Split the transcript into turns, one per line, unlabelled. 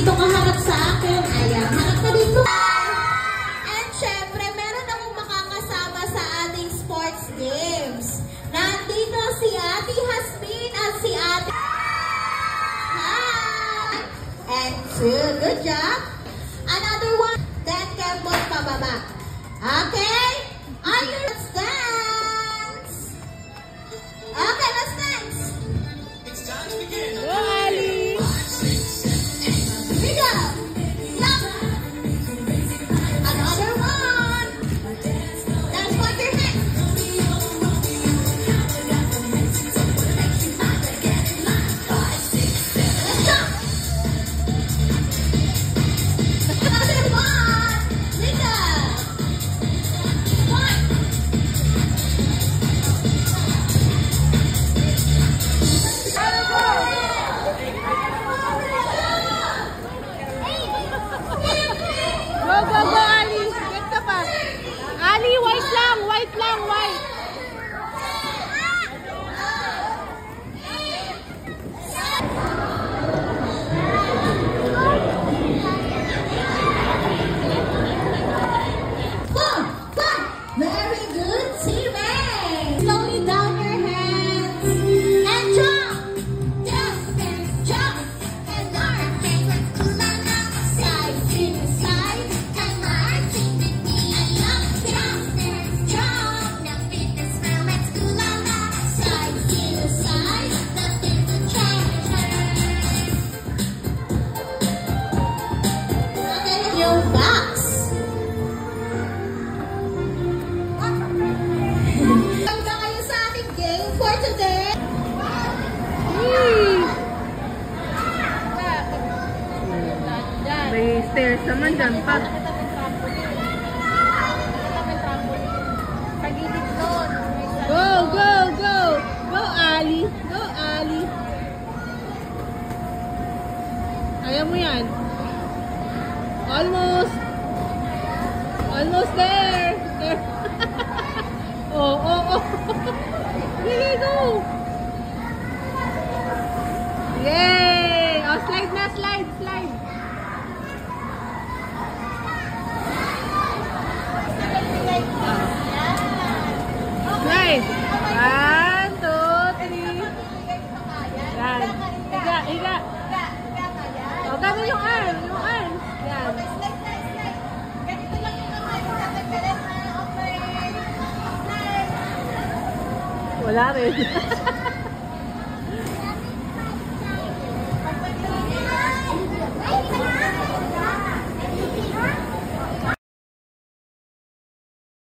Dito ka harap sa akin. Ayan, harap ka dito. And syempre, meron akong makakasama sa ating sports games. Nandito si Ate Hasmin at si Ate... Hi! And two, good job. Another one. Then, kembot pababa. Okay? Are you... Let's dance! Okay, let's dance!
It's time to begin.
Go, Ali!
We go! Stop! Another one! Dance like your hands! Let's go! Another one! Linda! One!
Go, go, go, Ali! Get ka pa! Ali, white lang! White lang! White!
Four, five. Very good, teammate. Slowly down your hands and jump, jump, jump, and arm backwards, kulala, side to side, and marching with me. And jump, jump, jump. Now fitness moments, kulala, side to side, nothing to change. Okay, yung box. Handa kayo sa ating game for today.
May stairs naman dyan pa. Go, go, go! Go, Ali! Go, Ali! Kaya mo yan. Almost! Almost there! There! Oh, oh, oh! Sige, go! Yay! Oh, slide na, slide, slide! Slide! 1, 2, 3. Yan. Higa, higa. O, gano'n yung arm. Yung arm. Yan. Wala rin.